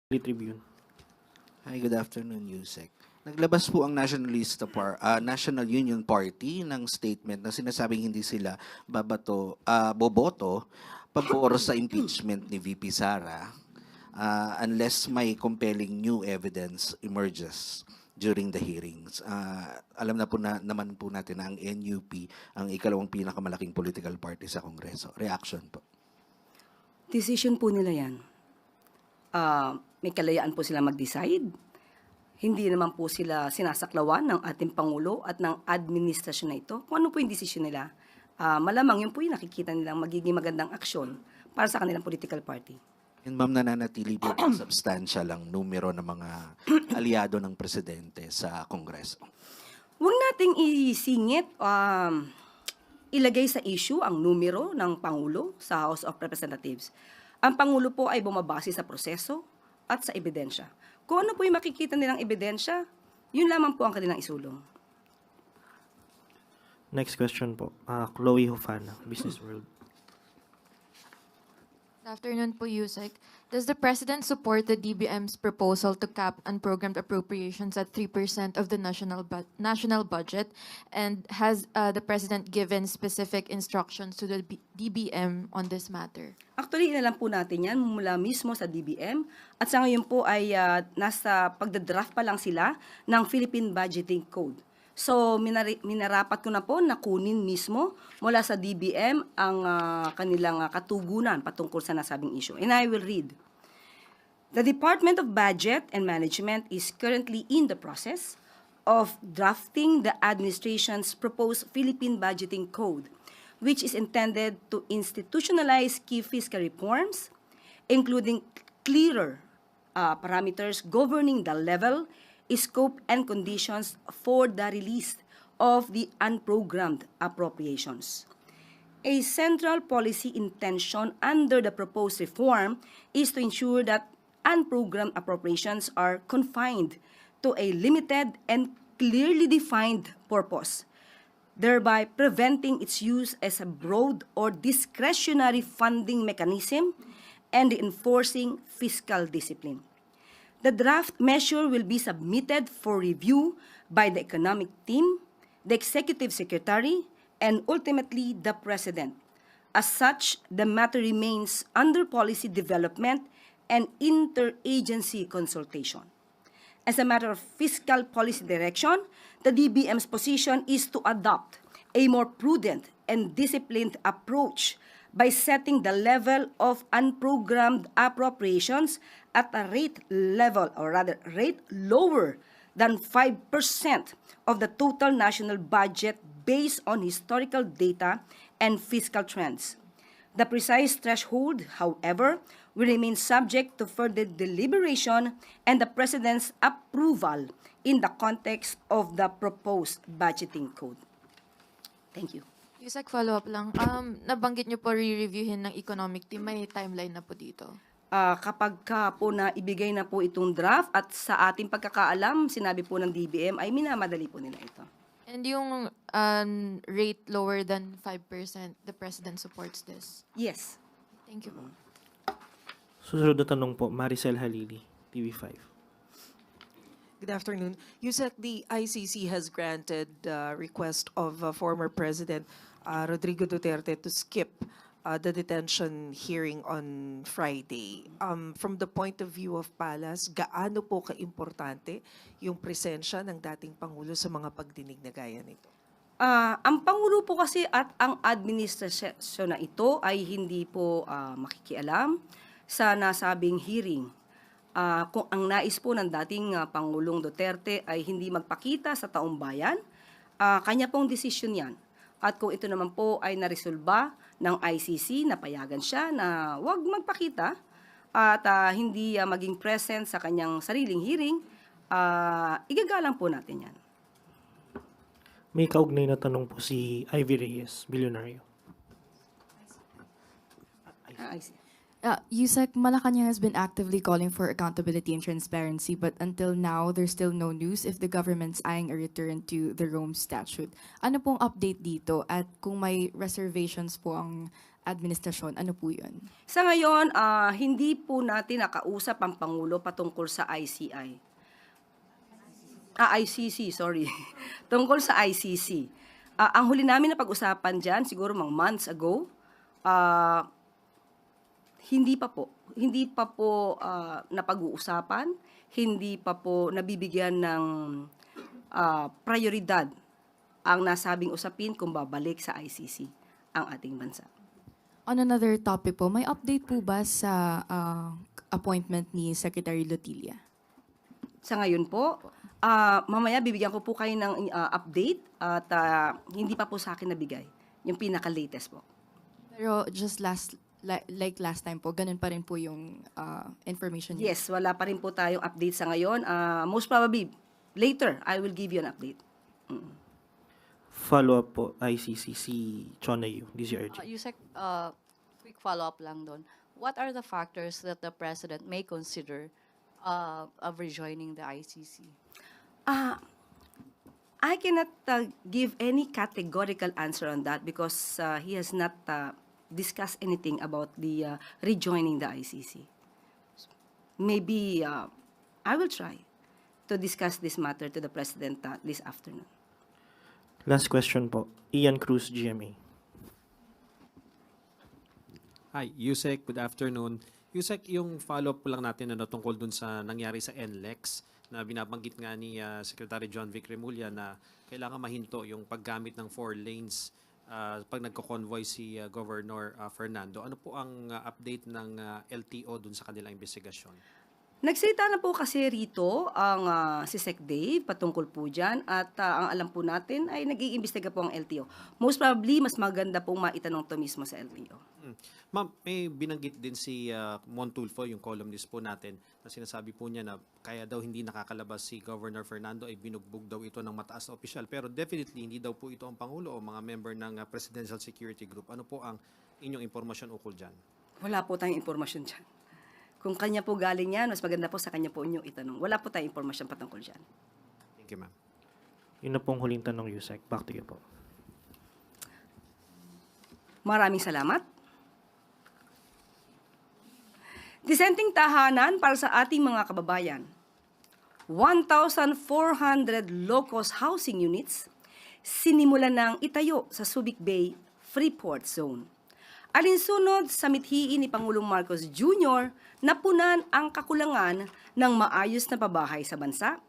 Tribune. Hi, good afternoon, Yusek. Naglabas po ang National Union Party ng statement na sinasabing hindi sila boboto pabor sa impeachment ni VP Sara unless may compelling new evidence emerges during the hearings. Alam na po naman po natin na ang NUP ang ikalawang pinakamalaking political party sa Kongreso. Reaction po. Decision po nila yan. May kalayaan po sila mag-decide. Hindi naman po sila sinasaklawan ng ating Pangulo at ng administrasyon na ito. Kung ano po yung desisyon nila, malamang yun po yung nakikita nilang magiging magandang aksyon para sa kanilang political party. And ma'am, nananatili po ang substantial ang numero ng mga aliado ng presidente sa Kongreso. Huwag nating isingit, ilagay sa issue ang numero ng Pangulo sa House of Representatives. Ang Pangulo po ay bumabase sa proseso at sa ebidensya. Kung ano po yung makikita nilang ebidensya, yun lamang po ang kanilang isulong. Next question po. Chloe Hofana, Business World. Good afternoon po, Yusek. Does the President support the DBM's proposal to cap unprogrammed appropriations at 3% of the national budget? And has the President given specific instructions to the DBM on this matter? Actually, inalam po natin yan mula mismo sa DBM at sa ngayon po ay nasa pagdadraft pa lang sila ng Philippine Budgeting Code. So, minarapat ko na po na kunin mismo mula sa DBM ang kanilang katugunan patungkol sa nasabing issue. And I will read. The Department of Budget and Management is currently in the process of drafting the administration's proposed Philippine Budgeting Code, which is intended to institutionalize key fiscal reforms, including clearer parameters governing the level, scope, and conditions for the release of the unprogrammed appropriations. A central policy intention under the proposed reform is to ensure that unprogrammed appropriations are confined to a limited and clearly defined purpose, thereby preventing its use as a broad or discretionary funding mechanism and enforcing fiscal discipline. The draft measure will be submitted for review by the economic team, the executive secretary, and ultimately the president. As such, the matter remains under policy development and interagency consultation. As a matter of fiscal policy direction, the DBM's position is to adopt a more prudent and disciplined approach by setting the level of unprogrammed appropriations at a rate lower than 5% of the total national budget based on historical data and fiscal trends. The precise threshold, however, will remain subject to further deliberation and the President's approval in the context of the proposed budgeting code. Thank you. Yusek, follow-up lang. Nabanggit niyo po re-reviewin ng economic team. May timeline na po dito. Kapag po na ibigay na po itong draft at sa ating pagkakaalam, sinabi po ng DBM ay minamadali po nila ito. And yung rate lower than 5%, the President supports this? Yes. Thank you po. Susunod na tanong po, Maricel Halili, TV5. Good afternoon. You said the ICC has granted the request of former President Rodrigo Duterte to skip the detention hearing on Friday. From the point of view of Palas, gaano po kaimportante yung presensya ng dating Pangulo sa mga pagdinig na gaya nito? Ang Pangulo po kasi at ang administrasyon na ito ay hindi po makikialam sa nasabing hearing. Kung ang nais po ng dating Pangulong Duterte ay hindi magpakita sa taong bayan, kanya pong desisyon yan. At kung ito naman po ay naresolba ng ICC, napayagan siya na huwag magpakita at hindi maging present sa kanyang sariling hearing, igagalang po natin yan. May kaugnay na tanong po si Ivy Reyes, Bilyonaryo. I see. USEC, Malacanang has been actively calling for accountability and transparency, but until now, there's still no news if the government's eyeing a return to the Rome Statute. Ano pong update dito? At kung may reservations po ang administrasyon, ano po yun? Sa ngayon, hindi po natin nakausap ang Pangulo patungkol sa ICI. ICC, sorry. Tungkol sa ICC. Ang huli namin na pag-usapan dyan, siguro mga months ago, hindi pa po napag-uusapan, hindi pa po nabibigyan ng prioridad ang nasabing usapin kung babalik sa ICC ang ating bansa. On another topic po, may update po ba sa appointment ni Secretary Lotilla? Sa ngayon po, mamaya bibigyan ko po kayo ng update at hindi pa po sa akin nabigay. Yung pinaka-latest po. Pero just like last time po, ganun pa rin po yung information niyo? Yes, wala pa rin po tayong update sa ngayon. Most probably, later, I will give you an update. Follow-up po, ICC, si Chona Yu, DZRG. Yusek, quick follow-up lang doon. What are the factors that the President may consider of rejoining the ICC? I cannot give any categorical answer on that because he has not discussed anything about the rejoining the ICC. Maybe I will try to discuss this matter to the President this afternoon. Last question po, Ian Cruz, GMA. Hi, Yusek, good afternoon. Yusek, yung follow-up lang natin tungkol dun sa nangyari sa NLEX na binabanggit nga ni Secretary John Vic Remulla na kailangan mahinto yung paggamit ng 4 lanes pag nagko-convoy si Governor Fernando. Ano po ang update ng LTO dun sa kanilang investigasyon? Nagsalita na po kasi rito ang si Sec Dave patungkol po dyan at ang alam po natin ay nag-iimbestiga po ang LTO. Most probably, mas maganda pong maitanong to mismo sa LTO. Ma'am, may binanggit din si Montulfo, yung columnist po natin, na sinasabi po niya na kaya daw hindi nakakalabas si Governor Fernando ay binugbog daw ito ng mataas na opisyal. Pero definitely, hindi daw po ito ang Pangulo o mga member ng Presidential Security Group. Ano po ang inyong impormasyon ukol dyan? Wala po tayong impormasyon dyan. Kung kanya po galing yan, mas maganda po sa kanya po inyong itanong. Wala po tayong impormasyon patungkol dyan. Thank you, ma'am. Yun na pong huling tanong, Yusek. Back to you po. Maraming salamat. Dissenting tahanan para sa ating mga kababayan. 1,400 low-cost housing units sinimulan ng itayo sa Subic Bay Freeport Zone. Alinsunod sa mithiin ni Pangulong Marcos Jr. na punan ang kakulangan ng maayos na pabahay sa bansa,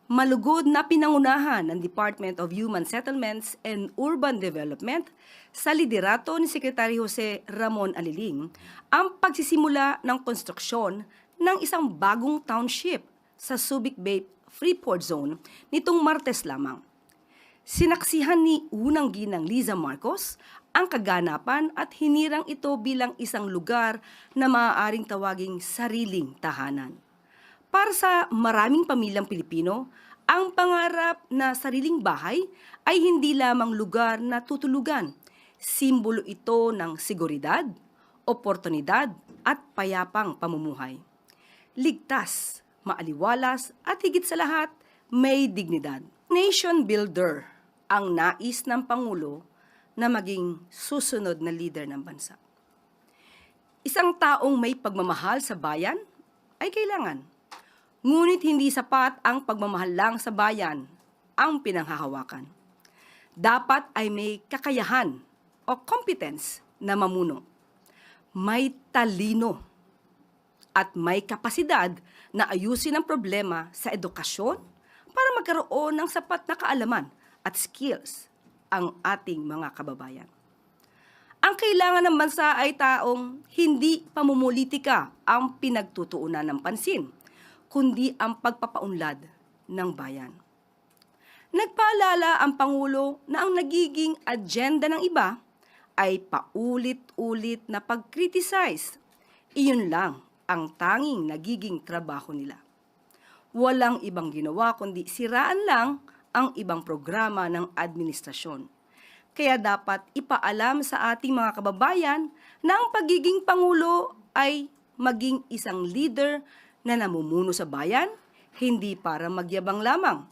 malugod na pinangunahan ng Department of Human Settlements and Urban Development sa liderato ni Secretary Jose Ramon Aliling ang pagsisimula ng konstruksyon ng isang bagong township sa Subic Bay Freeport Zone nitong Martes lamang. Sinaksihan ni unang ginang Liza Marcos ang kaganapan at hinirang ito bilang isang lugar na maaaring tawaging sariling tahanan. Para sa maraming pamilyang Pilipino, ang pangarap na sariling bahay ay hindi lamang lugar na tutulugan. Simbolo ito ng seguridad, oportunidad at payapang pamumuhay. Ligtas, maaliwalas at higit sa lahat, may dignidad. Nation builder ang nais ng Pangulo na maging susunod na leader ng bansa. Isang taong may pagmamahal sa bayan ay kailangan. Ngunit hindi sapat ang pagmamahal lang sa bayan ang pinanghahawakan. Dapat ay may kakayahan o competence na mamuno. May talino at may kapasidad na ayusin ang problema sa edukasyon para magkaroon ng sapat na kaalaman at skills ang ating mga kababayan. Ang kailangan ng bansa ay taong hindi pamumulitika ang pinagtutuunan ng pansin, kundi ang pagpapaunlad ng bayan. Nagpaalala ang Pangulo na ang nagiging agenda ng iba ay paulit-ulit na pag-criticize. Iyon lang ang tanging nagiging trabaho nila. Walang ibang ginawa kundi siraan lang ang ibang programa ng administrasyon. Kaya dapat ipaalam sa ating mga kababayan na ang pagiging Pangulo ay maging isang leader na namumuno sa bayan, hindi para magyabang lamang.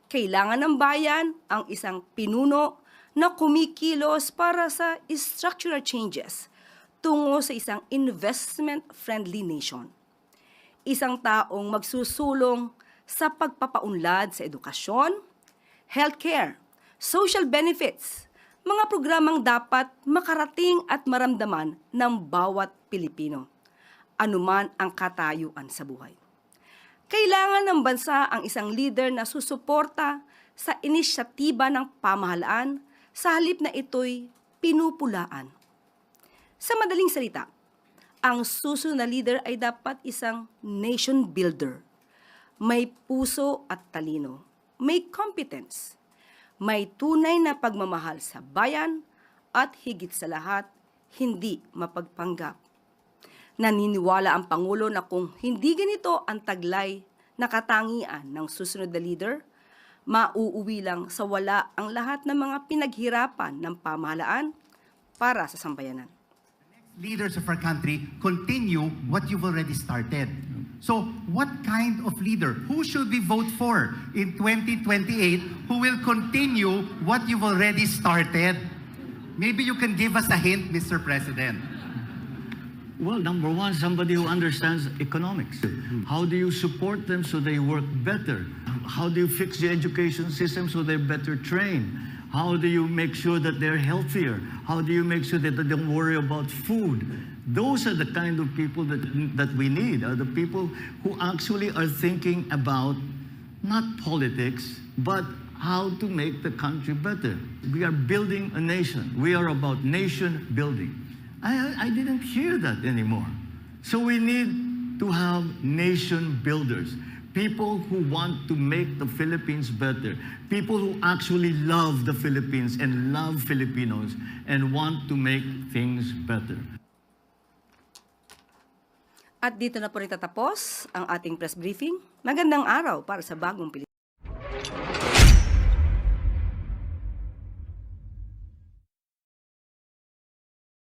Kailangan ng bayan ang isang pinuno na kumikilos para sa structural changes tungo sa isang investment-friendly nation. Isang taong magsusulong sa pagpapaunlad sa edukasyon, healthcare, social benefits, mga programang dapat makarating at maramdaman ng bawat Pilipino, anuman ang katayuan sa buhay. Kailangan ng bansa ang isang leader na susuporta sa inisyatiba ng pamahalaan sa halip na ito'y pinupulaan. Sa madaling salita, ang susunod na leader ay dapat isang nation builder. May puso at talino, may competence, may tunay na pagmamahal sa bayan at higit sa lahat, hindi mapagpanggap. Naniniwala ang Pangulo na kung hindi ganito ang taglay na katangian ng susunod na leader, mauuwi lang sa wala ang lahat ng mga pinaghirapan ng pamahalaan para sa sambayanan. Leaders of our country continue what you've already started. So, what kind of leader? Who should we vote for in 2028 who will continue what you've already started? Maybe you can give us a hint, Mr. President. Well, number one, somebody who understands economics. How do you support them so they work better? How do you fix the education system so they're better trained? How do you make sure that they're healthier? How do you make sure that they don't worry about food? Those are the kind of people that we need, are the people who actually are thinking about not politics, but how to make the country better. We are building a nation. We are about nation building. I didn't hear that anymore. So we need to have nation builders, people who want to make the Philippines better, people who actually love the Philippines and love Filipinos and want to make things better. At dito na po rin tatapos ang ating press briefing. Magandang araw para sa bagong Pilipinas.